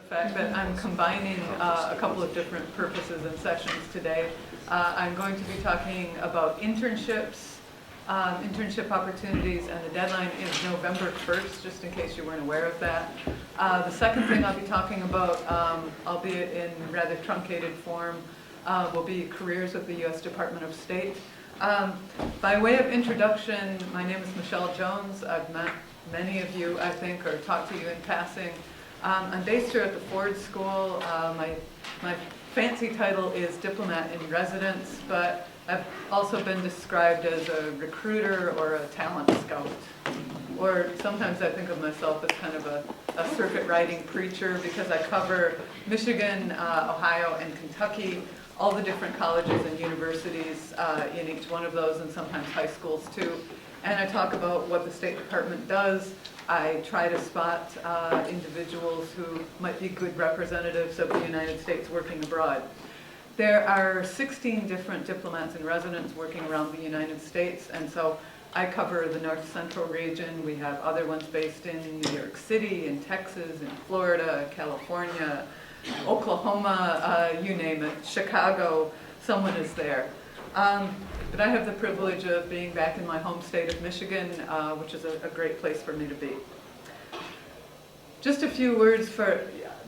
the fact that I'm combining a couple of different purposes and sessions today. I'm going to be talking about internships, internship opportunities, and the deadline is November 1st, just in case you weren't aware of that. The second thing I'll be talking about, albeit in rather truncated form, will be careers with the U.S. Department of State. By way of introduction, my name is Michelle Jones. I've met many of you, I think, or talked to you in passing. I'm based here at the Ford School. My fancy title is Diplomat in Residence, but I've also been described as a recruiter or a talent scout. Or sometimes I think of myself as kind of a circuit riding preacher because I cover Michigan, Ohio, and Kentucky, all the different colleges and universities in each one of those, and sometimes high schools too. And I talk about what the State Department does. I try to spot individuals who might be good representatives of the United States working abroad. There are 16 different diplomats in residence working around the United States, and so I cover the North Central region. We have other ones based in New York City, in Texas, in Florida, California, Oklahoma, you name it, Chicago, someone is there. But I have the privilege of being back in my home state of Michigan, which is a great place for me to be. Just a few words for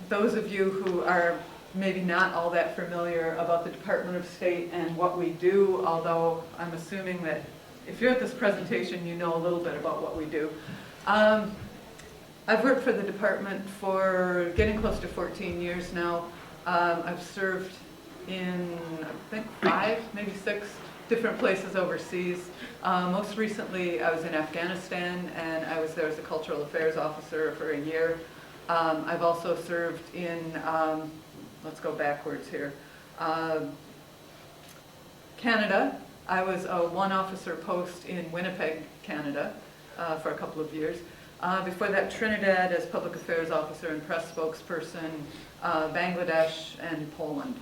those of you who are maybe not all that familiar about the Department of State and what we do, although I'm assuming that if you're at this presentation, you know a little bit about what we do. I've worked for the department for getting close to 14 years now. I've served in, I think, 5, maybe 6 different places overseas. Most recently, I was in Afghanistan, and I was there as a cultural affairs officer for a year. I've also served in, let's go backwards here, Canada. I was a one-officer post in Winnipeg, Canada, for a couple of years. Before that, Trinidad as public affairs officer and press spokesperson, Bangladesh, and Poland.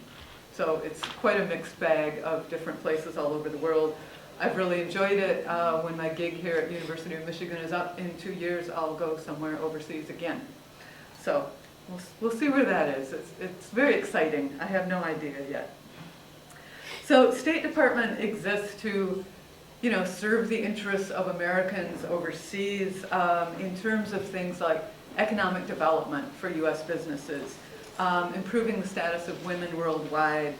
So it's quite a mixed bag of different places all over the world. I've really enjoyed it. When my gig here at University of Michigan is up in 2 years, I'll go somewhere overseas again. So we'll see where that is. It's very exciting. I have no idea yet. So State Department exists to, serve the interests of Americans overseas in terms of things like economic development for U.S. businesses, improving the status of women worldwide,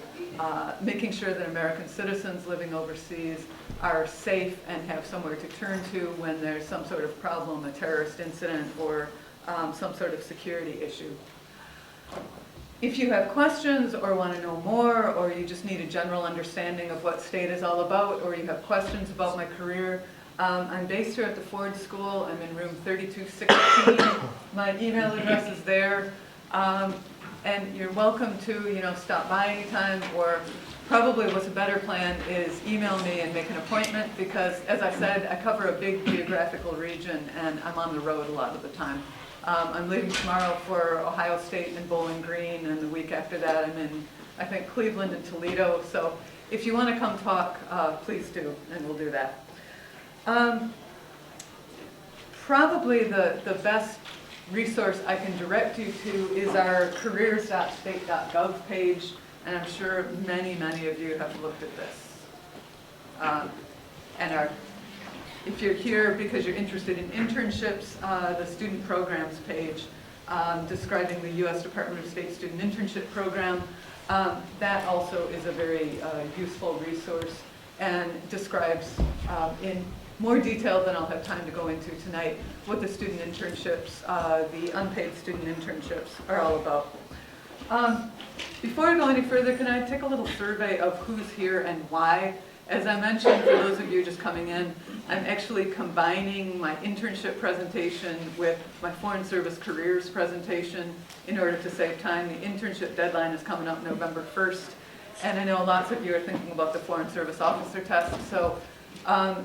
making sure that American citizens living overseas are safe and have somewhere to turn to when there's some sort of problem, a terrorist incident, or some sort of security issue. If you have questions or want to know more, or you just need a general understanding of what state is all about, or you have questions about my career, I'm based here at the Ford School. I'm in room 3216. My email address is there. And you're welcome to, stop by anytime, or probably what's a better plan is email me and make an appointment, because as I said, I cover a big geographical region and I'm on the road a lot of the time. I'm leaving tomorrow for Ohio State and Bowling Green, and the week after that I'm in, I think, Cleveland and Toledo. So if you want to come talk, please do, and we'll do that. Probably the best resource I can direct you to is our careers.state.gov page, and I'm sure many of you have looked at this. If you're here because you're interested in internships, the student programs page describing the U.S. Department of State Student Internship Program, that also is a very useful resource and describes in more detail than I'll have time to go into tonight what the student internships, the unpaid student internships are all about. Before I go any further, can I take a little survey of who's here and why? As I mentioned, for those of you just coming in, I'm actually combining my internship presentation with my Foreign Service Careers presentation in order to save time. The internship deadline is coming up November 1st, and I know lots of you are thinking about the Foreign Service Officer test, so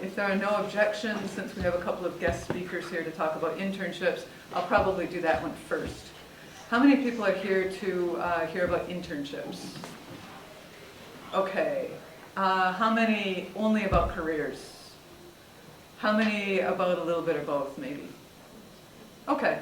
if there are no objections, since we have a couple of guest speakers here to talk about internships, I'll probably do that one first. How many people are here to hear about internships? Okay. How many only about careers? How many about a little bit of both, maybe? Okay.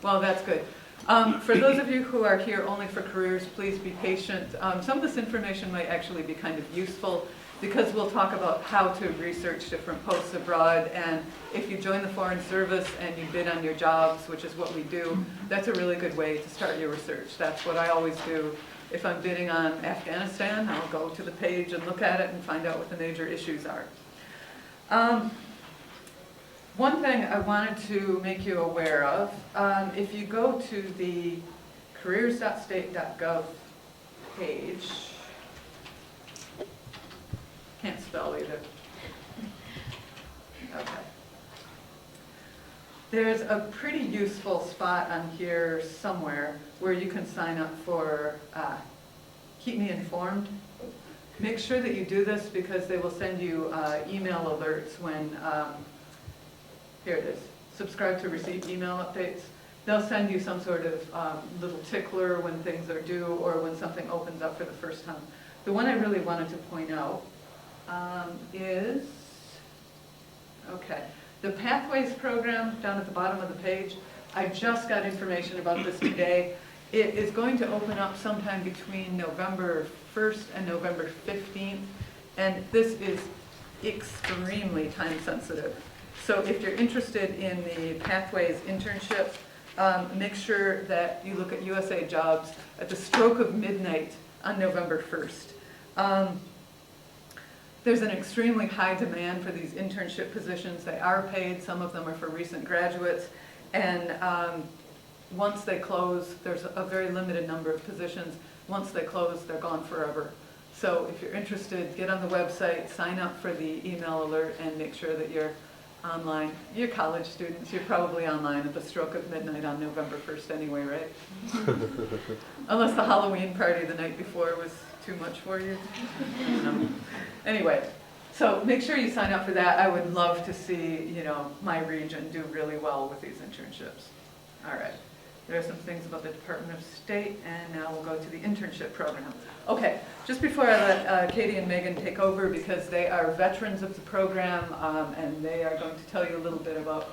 Well, that's good. For those of you who are here only for careers, please be patient. Some of this information might actually be kind of useful because we'll talk about how to research different posts abroad, and if you join the Foreign Service and you bid on your jobs, which is what we do, that's a really good way to start your research. That's what I always do. If I'm bidding on Afghanistan, I'll go to the page and look at it and find out what the major issues are. One thing I wanted to make you aware of, if you go to the careers.state.gov page, can't spell either. Okay. There's a pretty useful spot on here somewhere where you can sign up for Keep Me Informed. Make sure that you do this because they will send you email alerts when, here it is, subscribe to receive email updates. They'll send you some sort of little tickler when things are due or when something opens up for the first time. The one I really wanted to point out is, okay, the Pathways program down at the bottom of the page. I just got information about this today. It is going to open up sometime between November 1st and November 15th, and this is extremely time sensitive. So if you're interested in the Pathways internship, make sure that you look at USA Jobs at the stroke of midnight on November 1st. There's an extremely high demand for these internship positions. They are paid, some of them are for recent graduates, and once they close, there's a very limited number of positions. Once they close, they're gone forever. So if you're interested, get on the website, sign up for the email alert, and make sure that you're online. You're college students, you're probably online at the stroke of midnight on November 1st anyway, right? Unless the Halloween party the night before was too much for you. No. Anyway, so make sure you sign up for that. I would love to see, my region do really well with these internships. All right. There are some things about the Department of State, and now we'll go to the internship program. Okay, just before I let Katie and Megan take over, because they are veterans of the program, and they are going to tell you a little bit about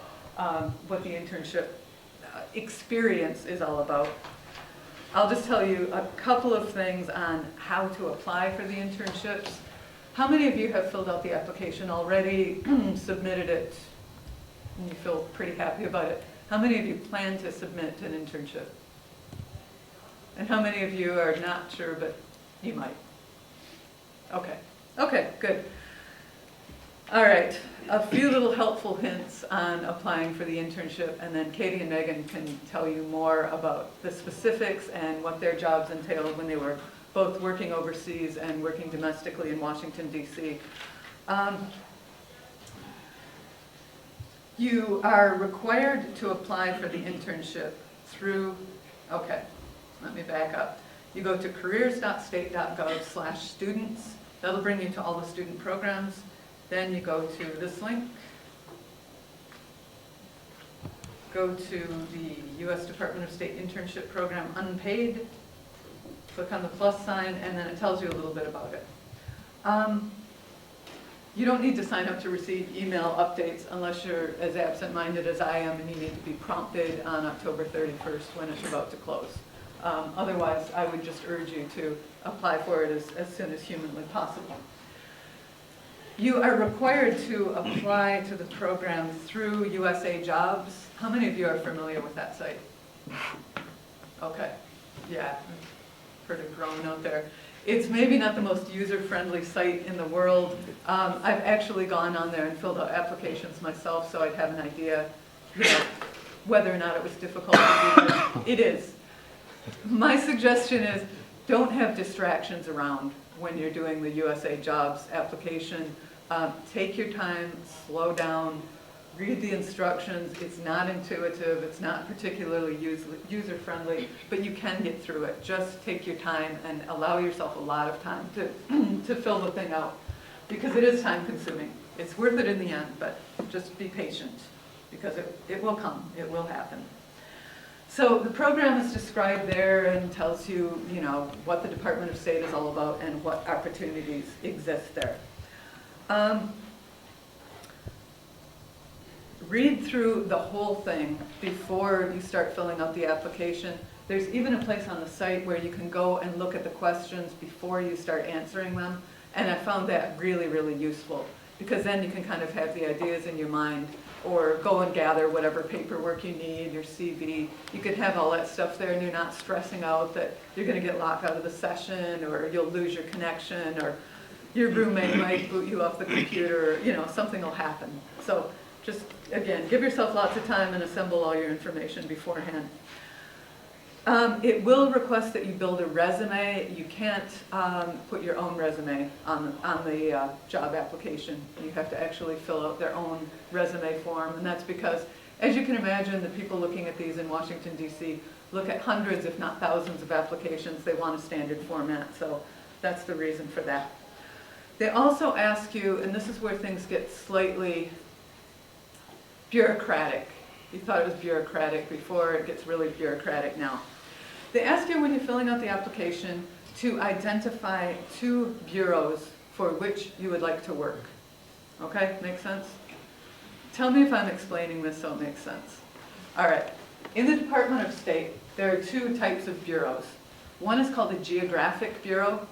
what the internship experience is all about. I'll just tell you a couple of things on how to apply for the internships. How many of you have filled out the application already, submitted it, and you feel pretty happy about it? How many of you plan to submit an internship? And how many of you are not sure, but you might? Okay, okay, good. All right, a few little helpful hints on applying for the internship, and then Katie and Megan can tell you more about the specifics and what their jobs entailed when they were both working overseas and working domestically in Washington, D.C. You are required to apply for the internship through, okay, let me back up. You go to careers.state.gov/students. That'll bring you to all the student programs. Then you go to this link. Go to the U.S. Department of State Internship Program Unpaid. Click on the plus sign, and then it tells you a little bit about it. You don't need to sign up to receive email updates unless you're as absent-minded as I am and you need to be prompted on October 31st when it's about to close. Otherwise, I would just urge you to apply for it as soon as humanly possible. You are required to apply to the program through USA Jobs. How many of you are familiar with that site? Okay, yeah, heard a groan out there. It's maybe not the most user-friendly site in the world. I've actually gone on there and filled out applications myself, so I'd have an idea, whether or not it was difficult to use it. It is. My suggestion is don't have distractions around when you're doing the USA Jobs application. Take your time, slow down, read the instructions. It's not intuitive, it's not particularly user-friendly, but you can get through it. Just take your time and allow yourself a lot of time to fill the thing out, because it is time-consuming. It's worth it in the end, but just be patient, because it will come, it will happen. So the program is described there and tells you, what the Department of State is all about and what opportunities exist there. read through the whole thing before you start filling out the application. There's even a place on the site where you can go and look at the questions before you start answering them. And I found that really, really useful, because then you can kind of have the ideas in your mind, or go and gather whatever paperwork you need, your CV. You could have all that stuff there and you're not stressing out that you're gonna get locked out of the session, or you'll lose your connection, or your roommate might boot you off the computer, you know, something will happen. So just, again, give yourself lots of time and assemble all your information beforehand. It will request that you build a resume. You can't put your own resume on the job application. You have to actually fill out their own resume form, and that's because, as you can imagine, the people looking at these in Washington, D.C. look at hundreds, if not thousands, of applications. They want a standard format, so that's the reason for that. They also ask you, and this is where things get slightly bureaucratic. You thought it was bureaucratic before, it gets really bureaucratic now. They ask you when you're filling out the application to identify 2 bureaus for which you would like to work. Okay, make sense? Tell me if I'm explaining this so it makes sense. All right, in the Department of State, there are 2 types of bureaus. One is called a geographic bureau,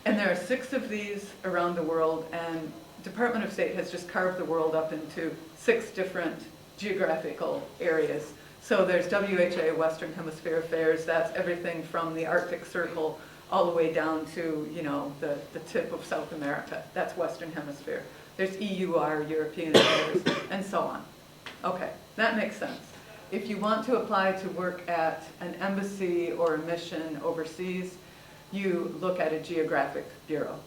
and there are 6 of these around the world, and Department of State has just carved the world up into 6 different geographical areas. So there's WHA, Western Hemisphere Affairs. That's everything from the Arctic Circle all the way down to, you know, the tip of South America. That's Western Hemisphere. There's EUR, European Affairs, and so on. Okay, that makes sense. If you want to apply to work at an embassy or a mission overseas, you look at a geographic bureau.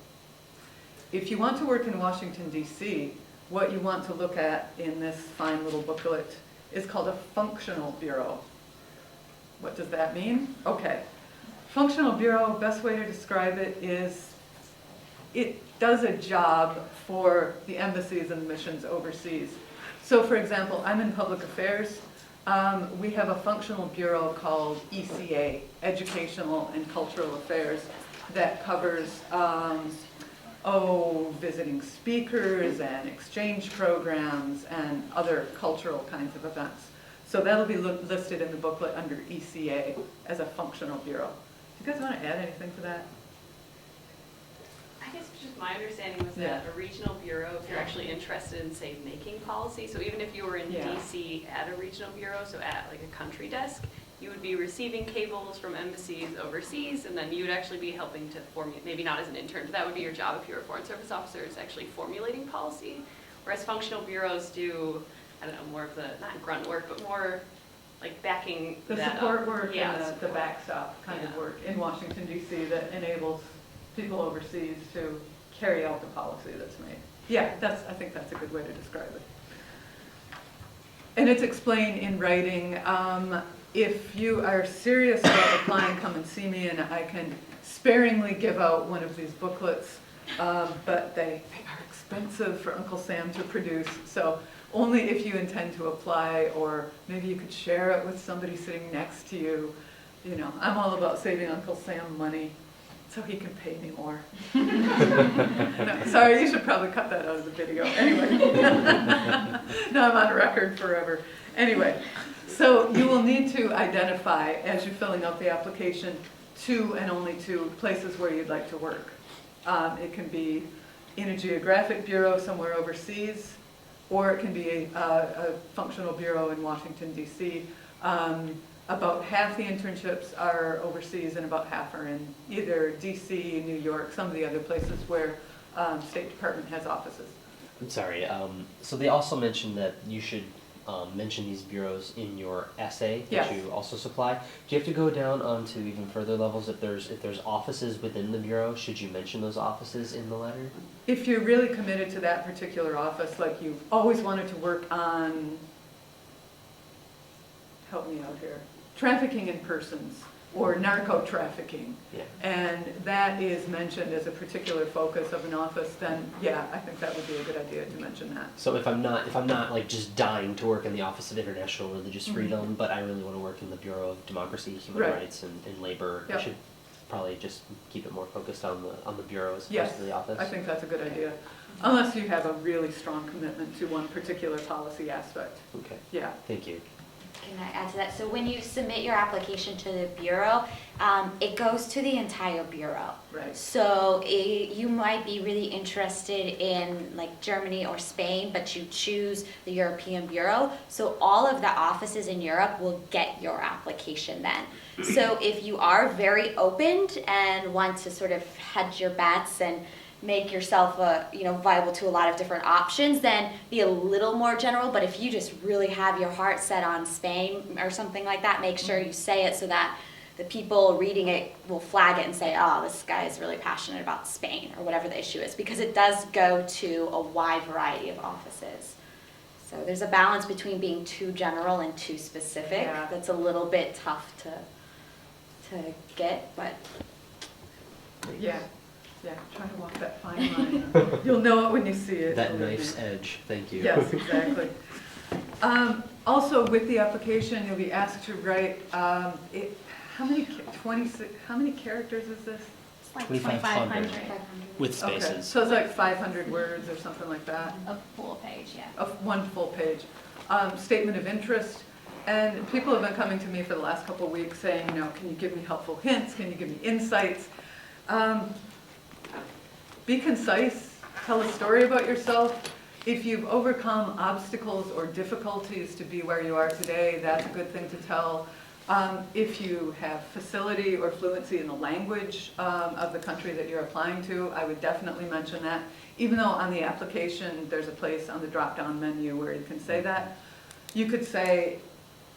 If you want to work in Washington, D.C., what you want to look at in this fine little booklet is called a functional bureau. What does that mean? Okay. Functional bureau, best way to describe it is it does a job for the embassies and missions overseas. So for example, I'm in public affairs. We have a functional bureau called ECA, Educational and Cultural Affairs, that covers visiting speakers and exchange programs and other cultural kinds of events. So that'll be listed in the booklet under ECA as a functional bureau. Do you guys want to add anything to that? I guess just my understanding was that a regional bureau, if you're actually interested in, say, making policy, so even if you were in DC at a regional bureau, so at like a country desk, you would be receiving cables from embassies overseas, and then you would actually be helping to formulate, maybe not as an intern, but that would be your job if you were a foreign service officer, is actually formulating policy. Whereas functional bureaus do, I don't know, more of the, not grunt work, but more like backing the that support up. work and the backstop kind of work in Washington, D.C. that enables people overseas to carry out the policy that's made. Yeah, I think that's a good way to describe it. And it's explained in writing. If you are serious about applying, come and see me, and I can sparingly give out one of these booklets, but they are expensive for Uncle Sam to produce, so only if you intend to apply, or maybe you could share it with somebody sitting next to you. You know, I'm all about saving Uncle Sam money so he can pay me more. No, sorry, you should probably cut that out of the video. Anyway, now I'm on record forever. Anyway. So you will need to identify, as you're filling out the application, 2 and only 2 places where you'd like to work. It can be in a geographic bureau somewhere overseas, or it can be a functional bureau in Washington, D.C. About half the internships are overseas and about half are in either D.C., New York, some of the other places where State Department has offices. I'm sorry, so they also mentioned that you should mention these bureaus in your essay that you also supply. Do you have to go down onto even further levels? If there's offices within the bureau, should you mention those offices in the letter? If you're really committed to that particular office, like you've always wanted to work on, help me out here, trafficking in persons or narco trafficking, and that is mentioned as a particular focus of an office, then I think that would be a good idea to mention that. So if I'm not like just dying to work in the Office of International Religious Freedom, but I really want to work in the Bureau of Democracy, Human Rights, and Labor, I should probably just keep it more focused on the bureau as opposed Yes, to the office. I think that's a good idea. Unless you have a really strong commitment to one particular policy aspect. Okay. Yeah. Thank you. Can I add to that? So when you submit your application to the bureau, it goes to the entire bureau. Right. So you might be really interested in like Germany or Spain, but you choose the European Bureau. So all of the offices in Europe will get your application then. So if you are very open and want to sort of hedge your bets and make yourself viable to a lot of different options, then be a little more general. But if you just really have your heart set on Spain or something like that, make sure you say it so that the people reading it will flag it and say, oh, this guy is really passionate about Spain, or whatever the issue is, because it does go to a wide variety of offices. So there's a balance between being too general and too specific. Yeah. That's a little bit tough to get, but Yeah. Yeah, try to walk that fine line. You'll know it when you see it. That believe knife's me. edge. Thank you. Yes, exactly. Also, with the application, you'll be asked to write, how many characters is this? It's like 2,500. 2,500 With Okay, spaces. so it's like 500 words or something like that, of full page, yeah. of one full page. Statement of interest, and people have been coming to me for the last couple of weeks saying, can you give me helpful hints? Can you give me insights? Be concise, tell a story about yourself. If you've overcome obstacles or difficulties to be where you are today, that's a good thing to tell. If you have facility or fluency in the language of the country that you're applying to, I would definitely mention that. Even though on the application, there's a place on the drop-down menu where you can say that. You could say,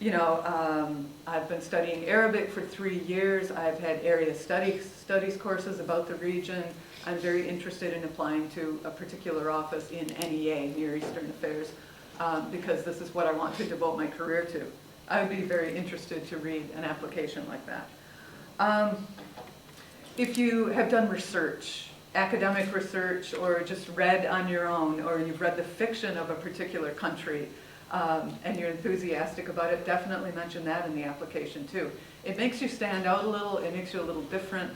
I've been studying Arabic for 3 years. I've had area studies courses about the region. I'm very interested in applying to a particular office in NEA, Near Eastern Affairs, because this is what I want to devote my career to. I would be very interested to read an application like that. If you have done research, academic research, or just read on your own, or you've read the fiction of a particular country, and you're enthusiastic about it, definitely mention that in the application too. It makes you stand out a little, it makes you a little different.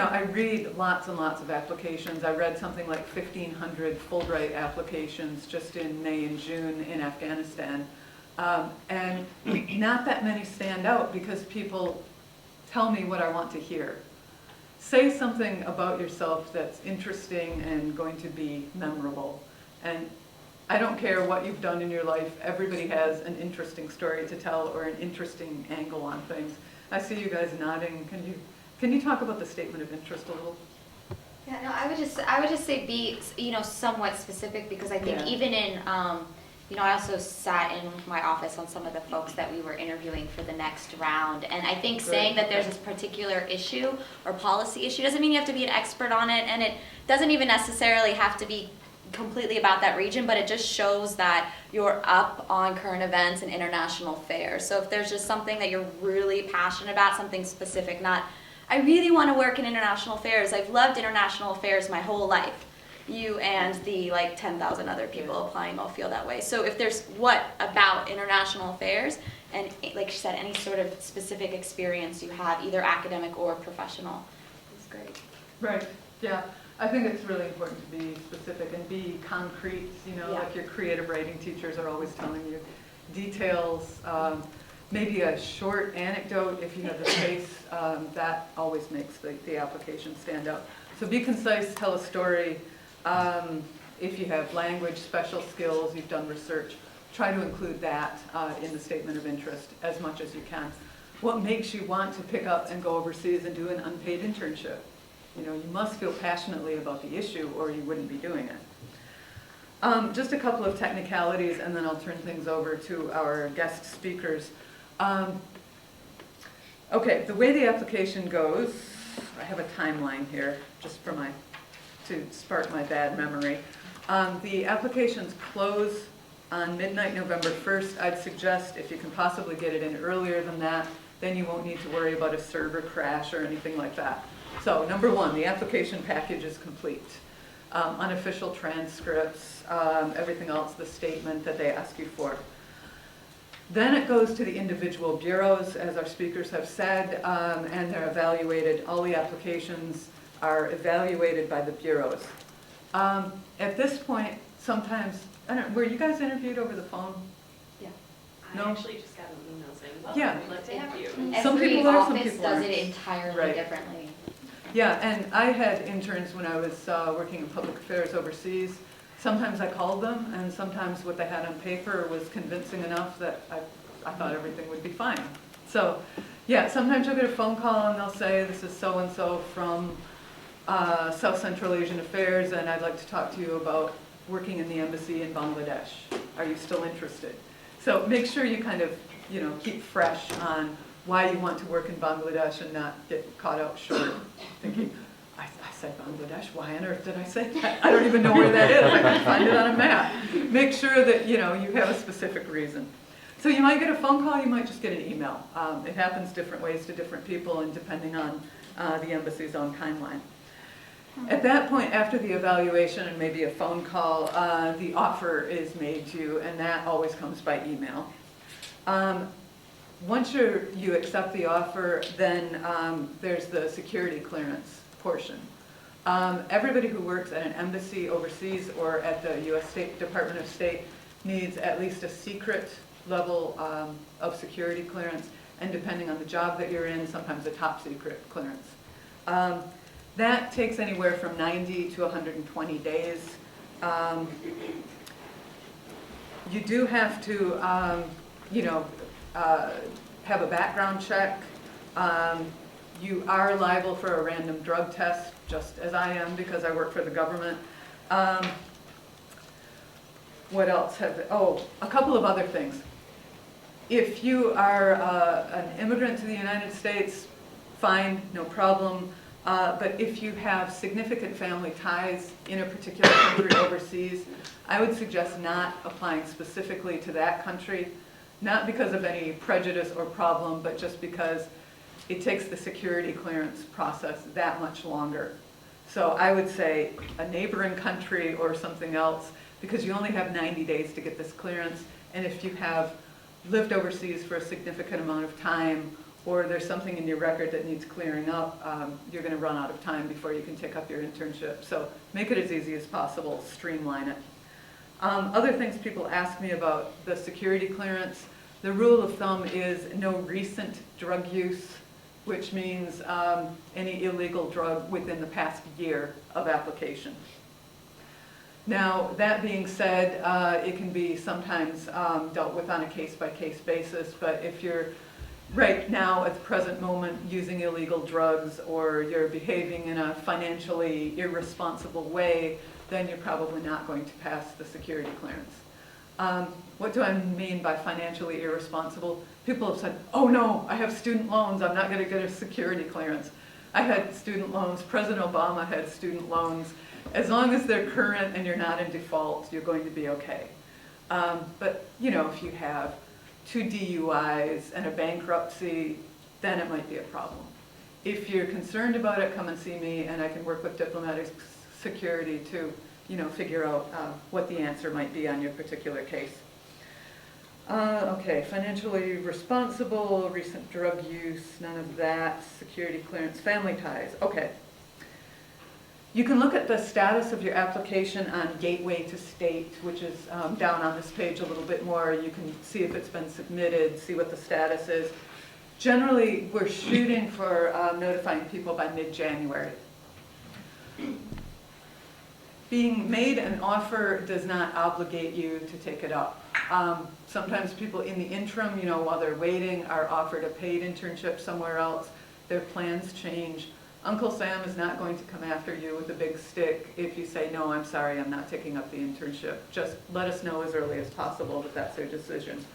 I read lots and lots of applications. I read something like 1,500 Fulbright applications just in May and June in Afghanistan. And not that many stand out because people tell me what I want to hear. Say something about yourself that's interesting and going to be memorable. And I don't care what you've done in your life, everybody has an interesting story to tell or an interesting angle on things. I see you guys nodding. Can you talk about the statement of interest a little? yeah, no, I would just say be somewhat specific, because I think Yeah. even in I also sat in my office on some of the folks that we were interviewing for the next round, and I think saying that there's this particular issue or policy issue doesn't mean you have to be an expert on it, and it doesn't even necessarily have to be completely about that region, but it just shows that you're up on current events and international affairs. So if there's just something that you're really passionate about, something specific, not, I really want to work in international affairs, I've loved international affairs my whole life. You and the 10,000 other people applying all feel that way. So if there's what about international affairs, and like she said, any sort of specific experience you have, either academic or professional, is great. Right, yeah. I think it's really important to be specific and be concrete, like your creative writing teachers are always telling you. Details, maybe a short anecdote if you have the space, that always makes the application stand out. So be concise, tell a story. If you have language, special skills, you've done research, try to include that in the statement of interest as much as you can. What makes you want to pick up and go overseas and do an unpaid internship? You must feel passionately about the issue or you wouldn't be doing it. Just a couple of technicalities and then I'll turn things over to our guest speakers. Okay, the way the application goes, I have a timeline here just to spark my bad memory. The applications close on midnight November 1st. I'd suggest if you can possibly get it in earlier than that, then you won't need to worry about a server crash or anything like that. So number one, the application package is complete. Unofficial transcripts, everything else, the statement that they ask you for. Then it goes to the individual bureaus, as our speakers have said, and they're evaluated. All the applications are evaluated by the bureaus. At this point, sometimes, I don't, were you guys interviewed over the phone? Yeah. No? I actually just got an email saying, Yeah. welcome, let's have you. Some Every people are, some office people does aren't. it entirely Right. differently. Yeah, and I had interns when I was working in public affairs overseas. Sometimes I called them, and sometimes what they had on paper was convincing enough that I thought everything would be fine. So, yeah, sometimes you'll get a phone call and they'll say, this is so-and-so from South Central Asian Affairs, and I'd like to talk to you about working in the embassy in Bangladesh. Are you still interested? So make sure you kind of, you know, keep fresh on why you want to work in Bangladesh and not get caught out short thinking, I said Bangladesh, why on earth did I say that? I don't even know where that is, I can find it on a map. Make sure that, you know, you have a specific reason. So you might get a phone call, you might just get an email. It happens different ways to different people and depending on the embassy's own timeline. At that point, after the evaluation and maybe a phone call, the offer is made to you, and that always comes by email. Once you accept the offer, then there's the security clearance portion. Everybody who works at an embassy overseas or at the U.S. State Department of State needs at least a secret level of security clearance, and depending on the job that you're in, sometimes a top secret clearance. That takes anywhere from 90 to 120 days. You do have to, have a background check. You are liable for a random drug test, just as I am because I work for the government. What else a couple of other things. If you are an immigrant to the United States, fine, no problem. But if you have significant family ties in a particular country overseas, I would suggest not applying specifically to that country, not because of any prejudice or problem, but just because it takes the security clearance process that much longer. So I would say a neighboring country or something else, because you only have 90 days to get this clearance, and if you have lived overseas for a significant amount of time, or there's something in your record that needs clearing up, you're going to run out of time before you can take up your internship. So make it as easy as possible, streamline it. Other things people ask me about the security clearance, the rule of thumb is no recent drug use, which means any illegal drug within the past year of application. Now, that being said, it can be sometimes dealt with on a case-by-case basis, but if you're right now, at the present moment, using illegal drugs or you're behaving in a financially irresponsible way, then you're probably not going to pass the security clearance. What do I mean by financially irresponsible? People have said, oh no, I have student loans, I'm not going to get a security clearance. I had student loans, President Obama had student loans. As long as they're current and you're not in default, you're going to be okay. But you know, if you have 2 DUIs and a bankruptcy, then it might be a problem. If you're concerned about it, come and see me, and I can work with diplomatic security to, figure out what the answer might be on your particular case. Okay, financially responsible, recent drug use, none of that, security clearance, family ties. Okay. You can look at the status of your application on Gateway to State, which is down on this page a little bit more. You can see if it's been submitted, see what the status is. Generally, we're shooting for notifying people by mid-January. Being made an offer does not obligate you to take it up. Sometimes people in the interim, while they're waiting, are offered a paid internship somewhere else. Their plans change. Uncle Sam is not going to come after you with a big stick if you say, no, I'm sorry, I'm not taking up the internship. Just let us know as early as possible that that's their decision.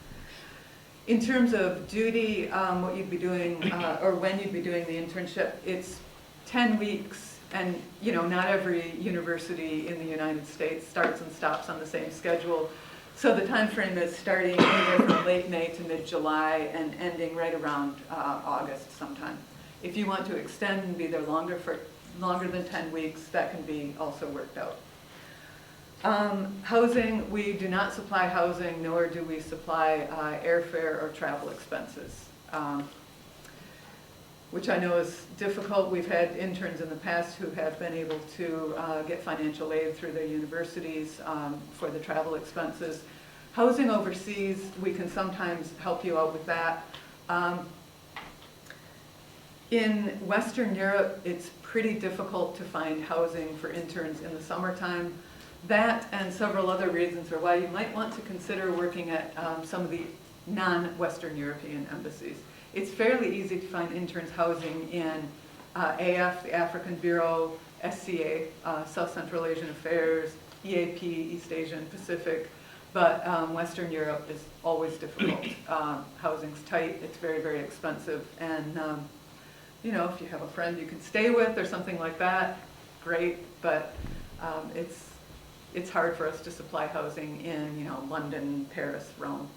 In terms of duty, what you'd be doing, or when you'd be doing the internship, it's 10 weeks, and not every university in the United States starts and stops on the same schedule. So the time frame is starting anywhere from late May to mid-July and ending right around August sometime. If you want to extend and be there longer than 10 weeks, that can be also worked out. Housing, we do not supply housing, nor do we supply airfare or travel expenses, which I know is difficult. We've had interns in the past who have been able to get financial aid through their universities for the travel expenses. Housing overseas, we can sometimes help you out with that. In Western Europe, it's pretty difficult to find housing for interns in the summertime. That and several other reasons are why you might want to consider working at some of the non-Western European embassies. It's fairly easy to find interns housing in AF, the African Bureau, SCA, South Central Asian Affairs, EAP, East Asian Pacific, but Western Europe is always difficult. Housing's tight, it's very, very expensive, and you know, if you have a friend you can stay with or something like that, great, but it's hard for us to supply housing in, you know, London, Paris, Rome.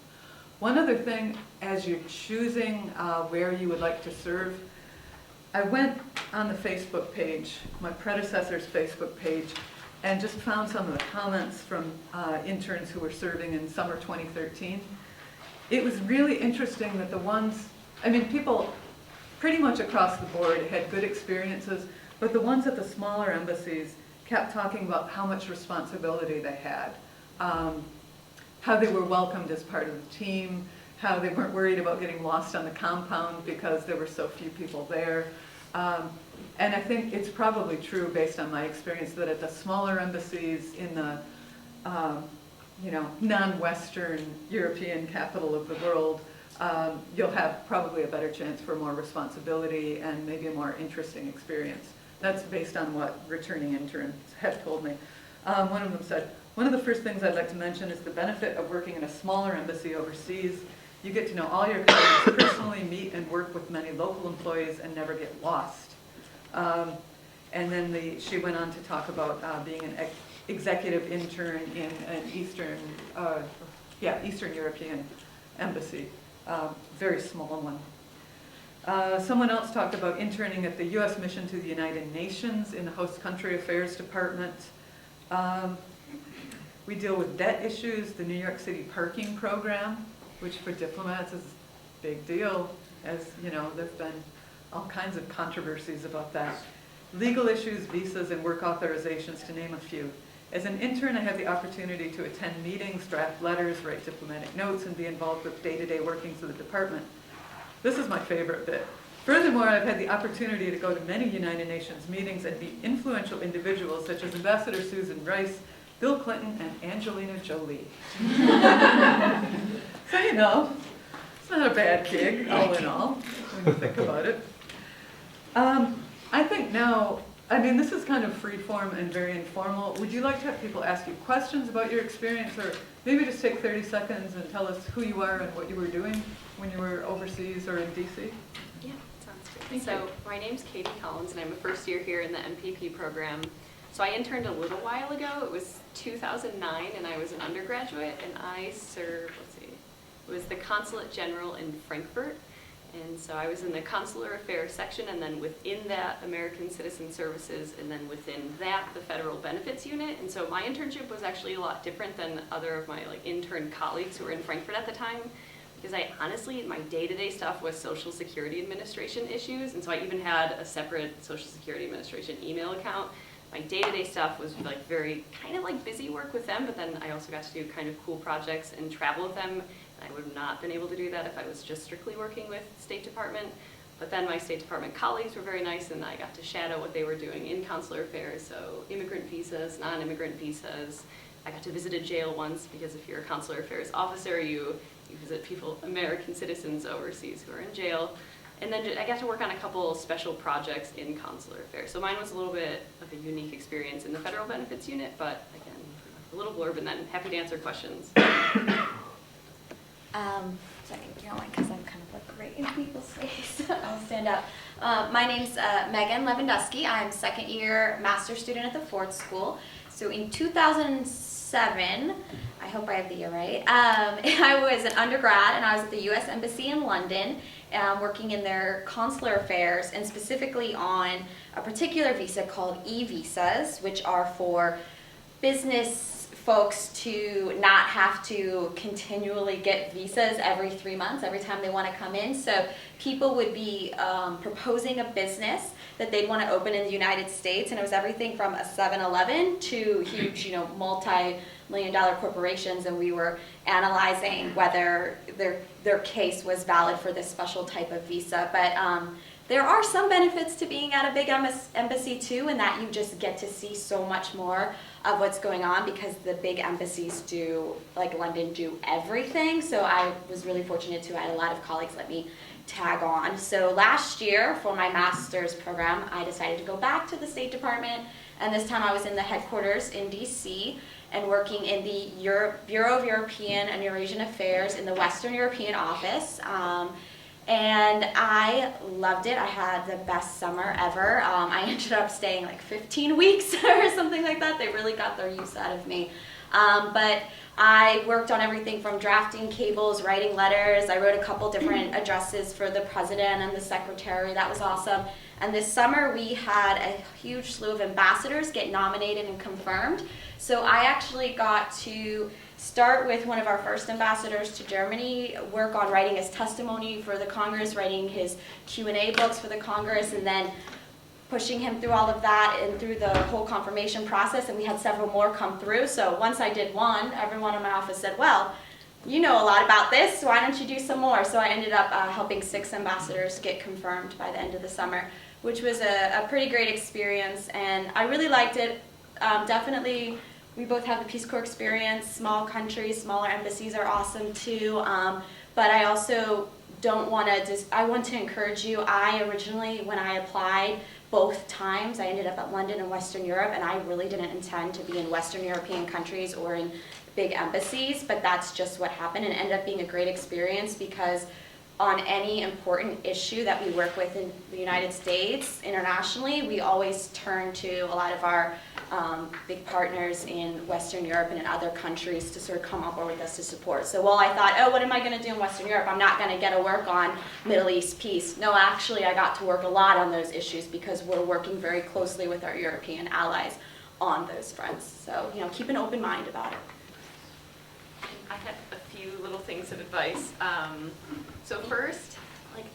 One other thing, as you're choosing where you would like to serve, I went on the Facebook page, my predecessor's Facebook page, and just found some of the comments from interns who were serving in summer 2013. It was really interesting that the ones, I mean, people pretty much across the board had good experiences, but the ones at the smaller embassies kept talking about how much responsibility they had, how they were welcomed as part of the team, how they weren't worried about getting lost on the compound because there were so few people there. And I think it's probably true based on my experience that at the smaller embassies in the you know, non-Western European capital of the world, you'll have probably a better chance for more responsibility and maybe a more interesting experience. That's based on what returning interns have told me. One of them said, one of the first things I'd like to mention is the benefit of working in a smaller embassy overseas. You get to know all your colleagues personally, meet and work with many local employees, and never get lost. And then she went on to talk about being an executive intern in an Eastern European embassy, very small one. Someone else talked about interning at the U.S. mission to the United Nations in the Host Country Affairs Department. We deal with debt issues, the New York City parking program, which for diplomats is a big deal, as you know, there's been all kinds of controversies about that. Legal issues, visas, and work authorizations, to name a few. As an intern, I have the opportunity to attend meetings, draft letters, write diplomatic notes, and be involved with day-to-day workings of the department. This is my favorite bit. Furthermore, I've had the opportunity to go to many United Nations meetings and meet influential individuals such as Ambassador Susan Rice, Bill Clinton, and Angelina Jolie. So, you know, it's not a bad gig, all in all, when you think about it. I think now, I mean, this is kind of free form and very informal. Would you like to have people ask you questions about your experience, or maybe just take 30 seconds and tell us who you are and what you were doing when you were overseas or in DC? Yeah, sounds good. So my name's Katie Collins, and I'm a first year here in the MPP program. So I interned a little while ago. It was 2009, and I was an undergraduate, and I served, it was the Consulate General in Frankfurt. And so I was in the Consular Affairs section, and then within that, American Citizen Services, and then within that, the Federal Benefits Unit. And so my internship was actually a lot different than other of my intern colleagues who were in Frankfurt at the time, because I honestly, my day-to-day stuff was Social Security Administration issues, and so I even had a separate Social Security Administration email account. My day-to-day stuff was very kind of busy work with them, but then I also got to do kind of cool projects and travel with them. I would have not been able to do that if I was just strictly working with State Department. But then my State Department colleagues were very nice, and I got to shadow what they were doing in consular affairs, so immigrant visas, non-immigrant visas. I got to visit a jail once, because if you're a consular affairs officer, you visit people, American citizens overseas who are in jail. And then I got to work on a couple special projects in consular affairs. So mine was a little bit of a unique experience in the Federal Benefits Unit, but again, a little blurb, and then happy to answer questions. Sorry, because I'm kind of right in people's face. I'll stand up. My name's Megan Lewandowski. I'm second year master's student at the Ford School. So in 2007, I hope I have the year right, I was an undergrad, and I was at the U.S. Embassy in London, working in their consular affairs, and specifically on a particular visa called e-visas, which are for business folks to not have to continually get visas every 3 months, every time they want to come in. So people would be proposing a business that they'd want to open in the United States, and it was everything from a 7-Eleven to huge, multi-million-dollar corporations, and we were analyzing whether their case was valid for this special type of visa. But there are some benefits to being at a big embassy too, in that you just get to see so much more of what's going on, because the big embassies do, like London, do everything. So I was really fortunate too. I had a lot of colleagues let me tag on. So last year for my master's program, I decided to go back to the State Department, and this time I was in the headquarters in DC and working in the Bureau of European and Eurasian Affairs in the Western European office. And I loved it. I had the best summer ever. I ended up staying like 15 weeks or something like that. They really got their use out of me. But I worked on everything from drafting cables, writing letters. I wrote a couple different addresses for the president and the secretary. That was awesome. And this summer we had a huge slew of ambassadors get nominated and confirmed. So I actually got to start with one of our first ambassadors to Germany, work on writing his testimony for the Congress, writing his Q&A books for the Congress, and then pushing him through all of that and through the whole confirmation process. And we had several more come through. So once I did one, everyone in my office said, well, you know a lot about this, so why don't you do some more? So I ended up helping 6 ambassadors get confirmed by the end of the summer, which was a pretty great experience, and I really liked it. Definitely, we both have the Peace Corps experience. Small countries, smaller embassies are awesome too, but I also don't want to I want to encourage you. I originally, when I applied both times, I ended up at London and Western Europe, and I really didn't intend to be in Western European countries or in big embassies, but that's just what happened, and ended up being a great experience, because on any important issue that we work with in the United States, internationally, we always turn to a lot of our big partners in Western Europe and in other countries to sort of come on board with us to support. So while I thought, oh, what am I going to do in Western Europe? I'm not going to get to work on Middle East peace. No, actually, I got to work a lot on those issues, because we're working very closely with our European allies on those fronts. So, keep an open mind about it. I had a few little things of advice. So first,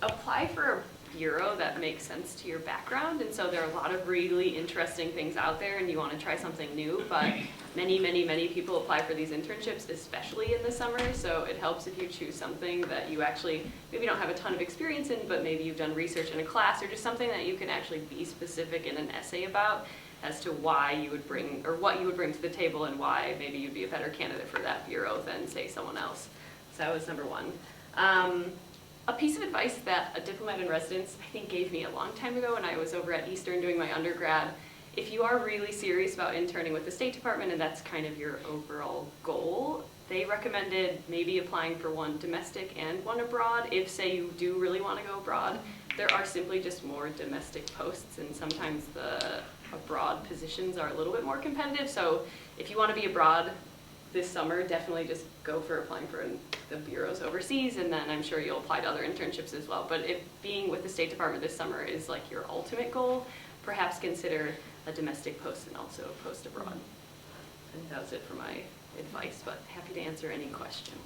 apply for a bureau that makes sense to your background. And so there are a lot of really interesting things out there, and you want to try something new, but many people apply for these internships, especially in the summer. So it helps if you choose something that you actually maybe don't have a ton of experience in, but maybe you've done research in a class, or just something that you can actually be specific in an essay about as to why you would bring, or what you would bring to the table, and why maybe you'd be a better candidate for that bureau than, say, someone else. So that was number one. A piece of advice that a diplomat in residence, I think, gave me a long time ago when I was over at Eastern doing my undergrad: if you are really serious about interning with the State Department, and that's kind of your overall goal, they recommended maybe applying for one domestic and one abroad. If, say, you do really want to go abroad, there are simply just more domestic posts, and sometimes the abroad positions are a little bit more competitive. So if you want to be abroad this summer, definitely just go for applying for the bureaus overseas, and then I'm sure you'll apply to other internships as well. But if being with the State Department this summer is like your ultimate goal, perhaps consider a domestic post and also a post abroad. And that was it for my advice, but happy to answer any questions.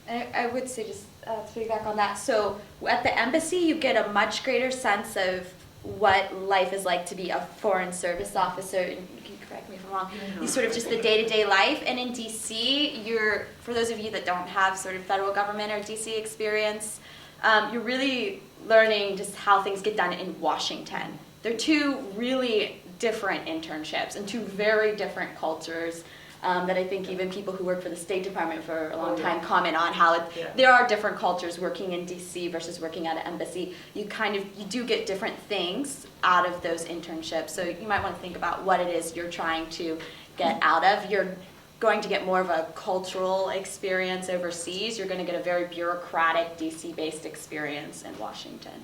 I would say, just to piggyback on that, so at the embassy you get a much greater sense of what life is like to be a foreign service officer. And you can correct me if I'm wrong. You sort of just the day-to-day life. And in DC, for those of you that don't have sort of federal government or DC experience, you're really learning just how things get done in Washington. They're two really different internships and two very different cultures. That I think even people who work for the State Department for a long time comment on how there are different cultures working in DC versus working at an embassy. You do get different things out of those internships. So you might want to think about what it is you're trying to get out of. You're going to get more of a cultural experience overseas. You're going to get a very bureaucratic DC-based experience in Washington.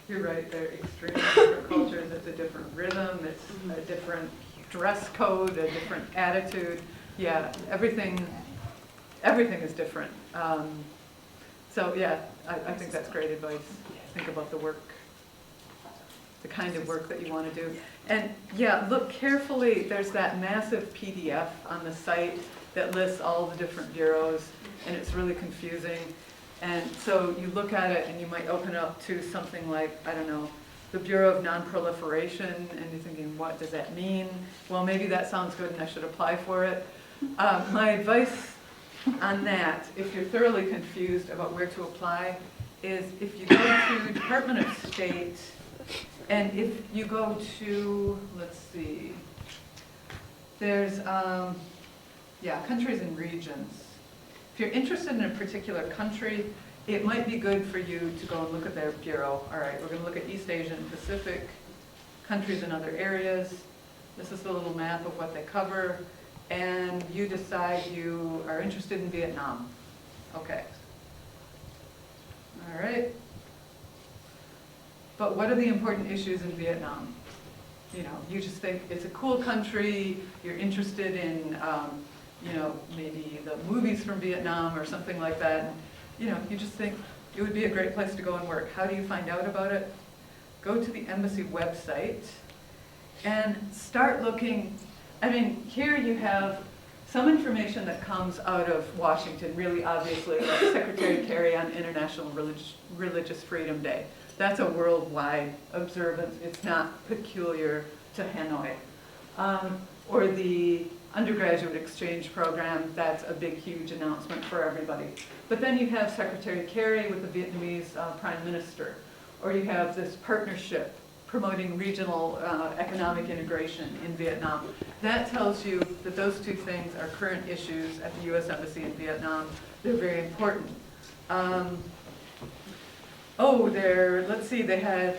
You're right, they're extremely different cultures. It's a different rhythm, it's a different dress code, a different attitude. Yeah, everything is different. So yeah, I think that's great advice. Think about the work. the kind of work that you want to do. And yeah, look carefully, there's that massive PDF on the site that lists all the different bureaus, and it's really confusing. And so you look at it and you might open up to something like, I don't know, the Bureau of Non-Proliferation, and you're thinking, what does that mean? Well, maybe that sounds good and I should apply for it. My advice on that, if you're thoroughly confused about where to apply, is if you go to Department of State, and if you go to, let's see, there's, countries and regions. If you're interested in a particular country, it might be good for you to go and look at their bureau. All right, we're going to look at East Asia and Pacific, countries and other areas. This is the little map of what they cover. And you decide you are interested in Vietnam. Okay. All right. But what are the important issues in Vietnam? You know, you just think it's a cool country, you're interested in, maybe the movies from Vietnam or something like that. And, you just think it would be a great place to go and work. How do you find out about it? Go to the embassy website and start looking. I mean, here you have some information that comes out of Washington, really obviously, like Secretary Kerry on International Religious Freedom Day. That's a worldwide observance. It's not peculiar to Hanoi. Or the undergraduate exchange program, that's a big, huge announcement for everybody. But then you have Secretary Kerry with the Vietnamese Prime Minister. Or you have this partnership promoting regional economic integration in Vietnam. That tells you that those two things are current issues at the U.S. Embassy in Vietnam. They're very important. Let's see, they had,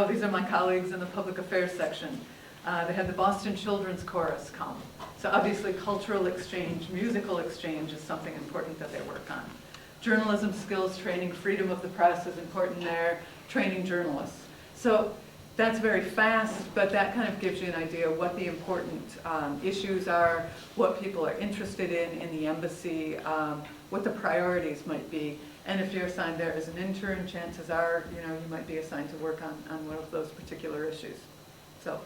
these are my colleagues in the public affairs section. They had the Boston Children's Chorus come. So obviously cultural exchange, musical exchange is something important that they work on. Journalism skills training, freedom of the press is important there, training journalists. So that's very fast, but that kind of gives you an idea of what the important issues are, what people are interested in the embassy, what the priorities might be. And if you're assigned there as an intern, chances are, you might be assigned to work on one of those particular issues. So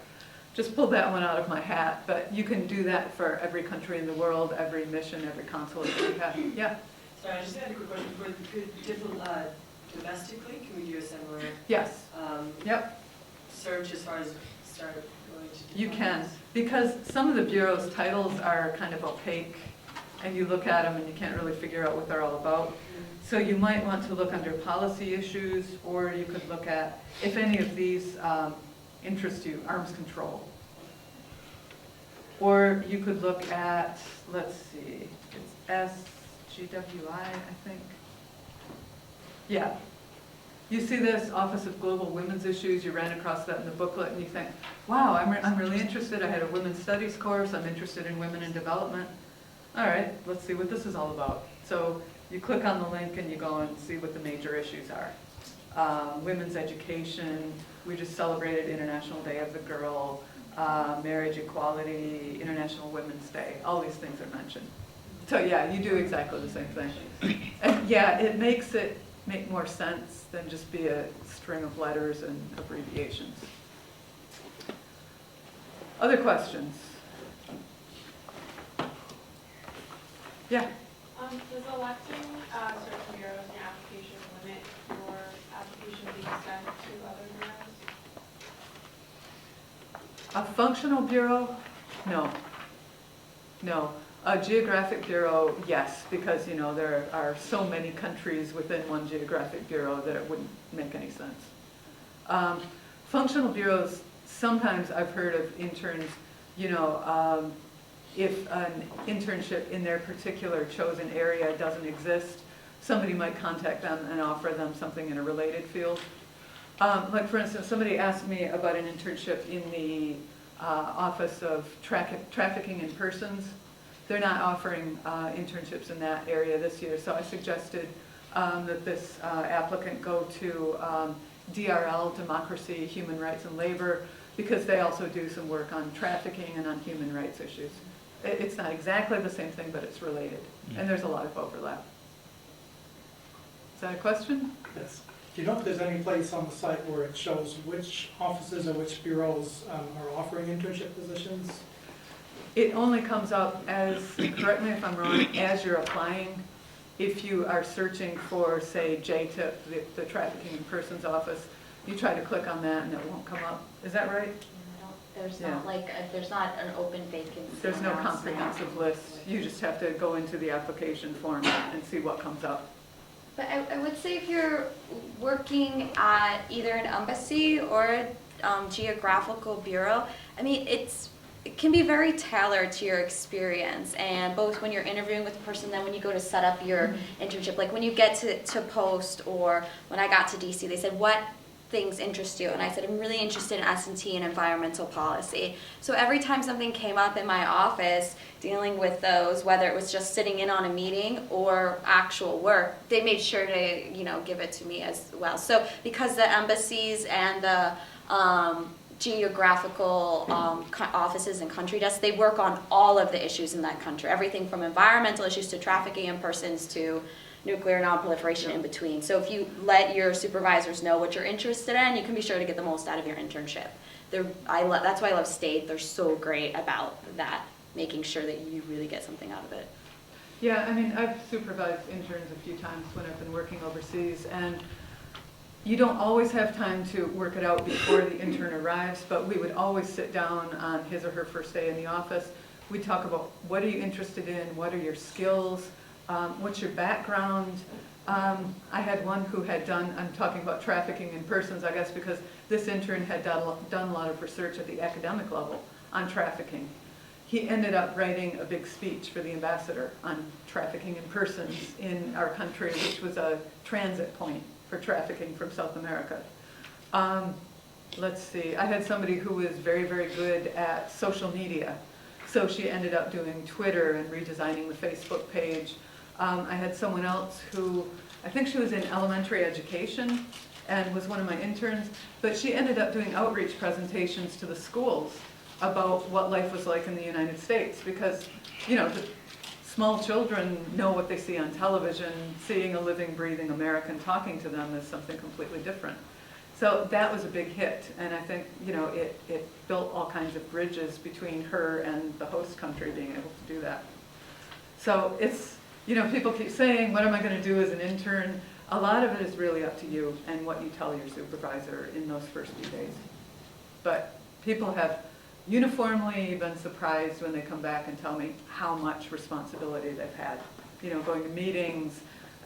just pulled that one out of my hat, but you can do that for every country in the world, every mission, every consulate that you have. Yeah? Sorry, I just had a quick question. Domestically, can we do a similar Yes. Yep. search as far as start going to You can, departments? because some of the bureau's titles are kind of opaque, and you look at them and you can't really figure out what they're all about. So you might want to look under policy issues, or you could look at, if any of these interest you, arms control. Or you could look at, let's see, it's SGWI, I think. Yeah. You see this, Office of Global Women's Issues, you ran across that in the booklet, and you think, wow, I'm really interested. I had a women's studies course. I'm interested in women in development. All right, let's see what this is all about. So you click on the link and you go and see what the major issues are. Women's education, we just celebrated International Day of the Girl, marriage equality, International Women's Day, all these things are mentioned. So yeah, you do exactly the same thing. And yeah, it makes it make more sense than just be a string of letters and abbreviations. Other questions? Yeah? Does electing certain bureaus in your application limit your application being sent to other bureaus? A functional bureau? No. No. A geographic bureau, yes, because there are so many countries within one geographic bureau that it wouldn't make any sense. Functional bureaus, sometimes I've heard of interns, if an internship in their particular chosen area doesn't exist, somebody might contact them and offer them something in a related field. Like for instance, somebody asked me about an internship in the Office of Trafficking in Persons. They're not offering internships in that area this year, so I suggested that this applicant go to DRL, Democracy, Human Rights and Labor, because they also do some work on trafficking and on human rights issues. It's not exactly the same thing, but it's related, and there's a lot of overlap. Is that a question? Yes. Do you know if there's any place on the site where it shows which offices or which bureaus are offering internship positions? It only comes up as, correct me if I'm wrong, as you're applying. If you are searching for, say, JTIP, the Trafficking in Persons Office, you try to click on that and it won't come up. Is that right? There's Yeah. not there's not an open vacancy. There's no announcement. comprehensive list. You just have to go into the application form and see what comes up. But I would say if you're working at either an embassy or a geographical bureau, I mean, it can be very tailored to your experience, and both when you're interviewing with the person, then when you go to set up your internship, like when you get to post, or when I got to DC, they said, what things interest you? And I said, I'm really interested in S&T and environmental policy. So every time something came up in my office dealing with those, whether it was just sitting in on a meeting or actual work, they made sure to, give it to me as well. So because the embassies and the geographical offices and country desks, they work on all of the issues in that country, everything from environmental issues to trafficking in persons to nuclear non-proliferation in between. So if you let your supervisors know what you're interested in, you can be sure to get the most out of your internship. That's why I love State. They're so great about that, making sure that you really get something out of it. Yeah, I mean, I've supervised interns a few times when I've been working overseas, and you don't always have time to work it out before the intern arrives, but we would always sit down on his or her first day in the office. We'd talk about what are you interested in, what are your skills, what's your background. I had one who had done, I'm talking about trafficking in persons, I guess, because this intern had done a lot of research at the academic level on trafficking. He ended up writing a big speech for the ambassador on trafficking in persons in our country, which was a transit point for trafficking from South America. Let's see, I had somebody who was very, very good at social media. So she ended up doing Twitter and redesigning the Facebook page. I had someone else who, I think she was in elementary education and was one of my interns, but she ended up doing outreach presentations to the schools about what life was like in the United States, because, the small children know what they see on television. Seeing a living, breathing American talking to them is something completely different. So that was a big hit, and I think, it built all kinds of bridges between her and the host country being able to do that. So it's, people keep saying, what am I going to do as an intern? A lot of it is really up to you and what you tell your supervisor in those first few days. But people have uniformly been surprised when they come back and tell me how much responsibility they've had. Going to meetings,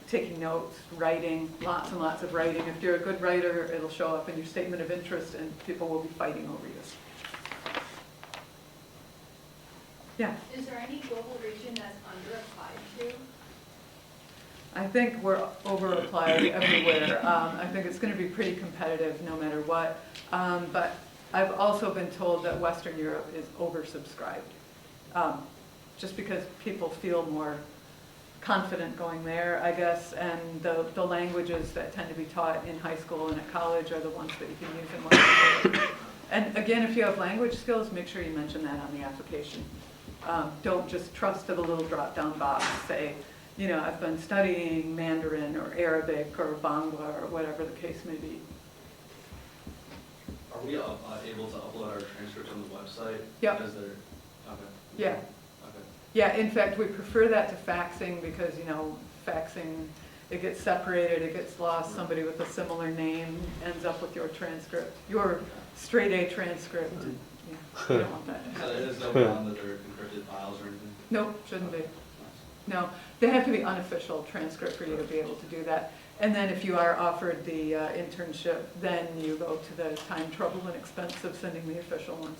taking notes, writing, lots and lots of writing. If you're a good writer, it'll show up in your statement of interest and people will be fighting over you. Yeah? Is there any global region that's under-applied to? I think we're over-applied everywhere. I think it's going to be pretty competitive no matter what. But I've also been told that Western Europe is oversubscribed. Just because people feel more confident going there, I guess, and the languages that tend to be taught in high school and at college are the ones that you can use in Western Europe. And again, if you have language skills, make sure you mention that on the application. Don't just trust to the little drop-down box. Say, I've been studying Mandarin or Arabic or Bangla or whatever the case may be. Are we able to upload our transcripts on the website? Yep. Because they're, okay. Yeah. Okay. Yeah, in fact, we prefer that to faxing because, faxing, it gets separated, it gets lost. Somebody with a similar name ends up with your transcript, your straight A transcript. And, you don't want that. So there's no problem that they're encrypted files or anything? Nope, shouldn't be. No, they have to be unofficial transcript for you to be able to do that. And then if you are offered the internship, then you go to the time, trouble, and expense of sending the official ones.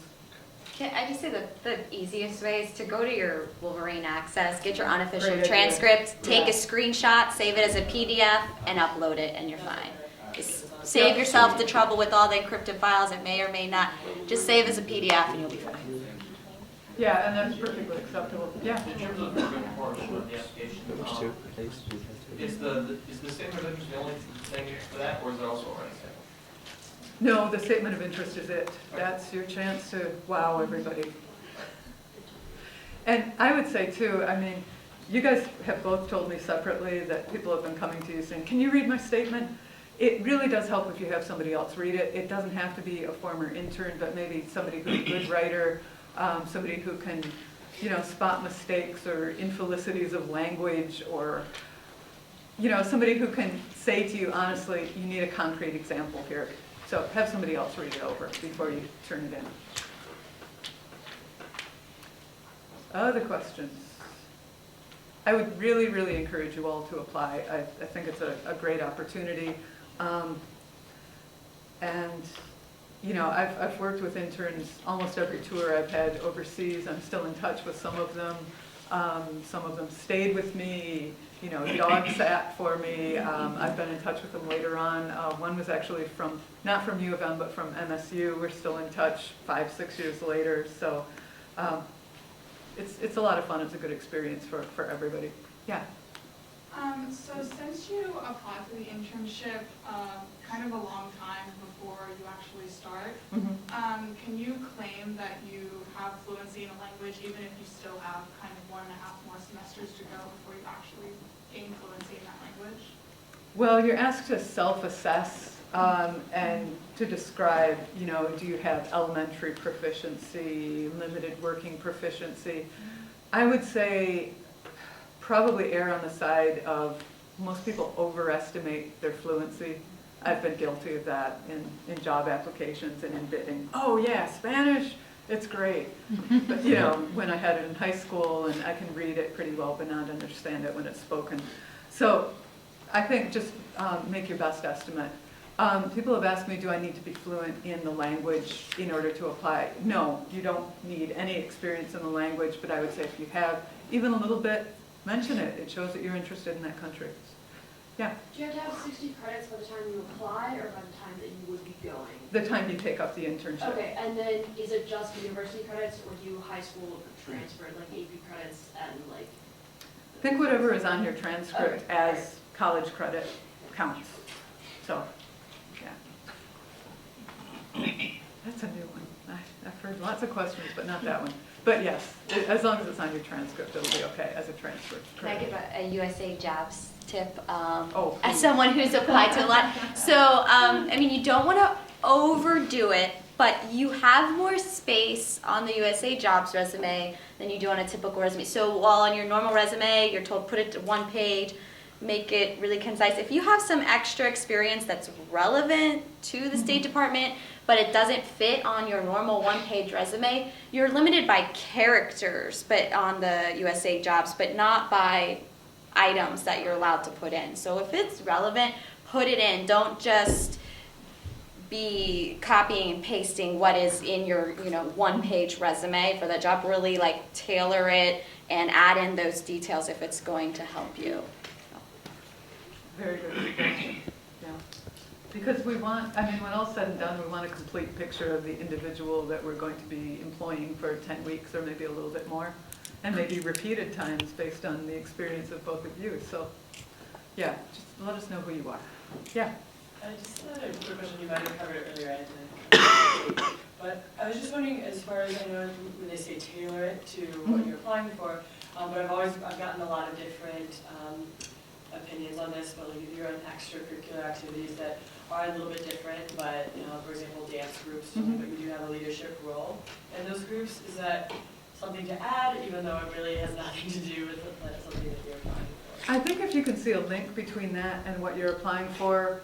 Can I just say that the easiest way is to go to your Wolverine Access, get your unofficial Great idea. transcript, take Yeah. a screenshot, save it as a PDF, and upload it, and you're fine. Just save yourself the trouble with all the encrypted files. It may or may not. Just save as a PDF, and you'll be fine. Yeah, and that's perfectly acceptable. Yeah. In terms of the written portion of the application, is the statement of interest the only thing for that, or is there also a writing sample? No, the statement of interest is it. That's your chance to wow everybody. And I would say too, I mean, you guys have both told me separately that people have been coming to you saying, can you read my statement? it really does help if you have somebody else read it. It doesn't have to be a former intern, but maybe somebody who's a good writer, somebody who can, spot mistakes or infelicities of language, or, somebody who can say to you, honestly, you need a concrete example here. So have somebody else read it over before you turn it in. Other questions? I would really, really encourage you all to apply. I think it's a great opportunity. I've worked with interns almost every tour I've had overseas. I'm still in touch with some of them. Some of them stayed with me, dog sat for me. I've been in touch with them later on. One was actually not from U of M, but from MSU. We're still in touch 5-6 years later. So it's a lot of fun. It's a good experience for everybody. Yeah. So since you applied for the internship kind of a long time before you actually start, can you claim that you have fluency in a language even if you still have kind of 1.5 more semesters to go before you actually gain fluency in that language? Well, you're asked to self-assess and to describe, do you have elementary proficiency, limited working proficiency? I would say probably err on the side of most people overestimate their fluency. I've been guilty of that in job applications and in bidding. Oh yeah, Spanish, it's great. But when I had it in high school and I can read it pretty well but not understand it when it's spoken. So I think just make your best estimate. People have asked me, do I need to be fluent in the language in order to apply? No, you don't need any experience in the language, but I would say if you have even a little bit, mention it. It shows that you're interested in that country. Yeah? Do you have to have 60 credits by the time you apply or by the time that you would be going? The time you take up the internship. Okay, and then is it just university credits or do you high school transfer, like AP credits and like? Think whatever is on your transcript as college credit counts. So, yeah. That's a new one. I've heard lots of questions, but not that one. But yes, as long as it's on your transcript, it'll be okay as a transcript. Can I give a USA Jobs tip Oh, as someone who's applied to a lot? So, you don't want to overdo it, but you have more space on the USA Jobs resume than you do on a typical resume. So while on your normal resume, you're told put it to 1 page, make it really concise. If you have some extra experience that's relevant to the State Department, but it doesn't fit on your normal 1-page resume, you're limited by characters, but on the USA Jobs, but not by items that you're allowed to put in. So if it's relevant, put it in. Don't just be copying and pasting what is in your 1-page resume for that job. Really tailor it and add in those details if it's going to help you. very good suggestion. Yeah. Because we want, when all's said and done, we want a complete picture of the individual that we're going to be employing for 10 weeks or maybe a little bit more, and maybe repeated times based on the experience of both of you. So, yeah, just let us know who you are. Yeah. Just another quick question, you might have covered it earlier, I didn't. But I was just wondering, as far as I know, when they say tailor it to what you're applying for, but I've gotten a lot of different opinions on this, but like your own extracurricular activities that are a little bit different, but for example, dance groups, but you do have a leadership role in those groups. Is that something to add, even though it really has nothing to do with something that you're applying for? I think if you can see a link between that and what you're applying for,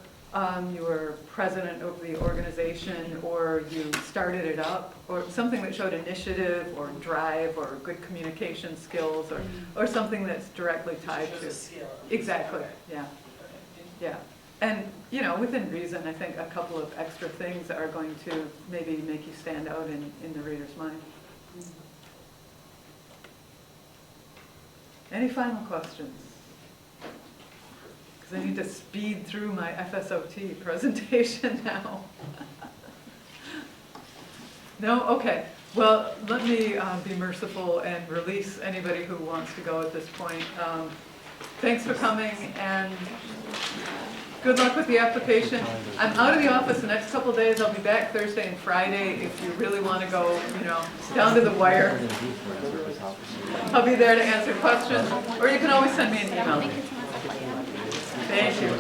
you were president of the organization, or you started it up, or something that showed initiative or drive or good communication skills, or something that's directly tied Shows to a skill. Exactly. Okay. Yeah. Okay. Yeah. And within reason, I think a couple of extra things are going to maybe make you stand out in the reader's mind. Any final questions? Because I need to speed through my FSOT presentation now. No? Okay. Well, let me be merciful and release anybody who wants to go at this point. Thanks for coming, and good luck with the application. I'm out of the office the next couple of days. I'll be back Thursday and Friday if you really want to go, down to the wire. I'll be there to answer questions, or you can always send me an email. Thank you.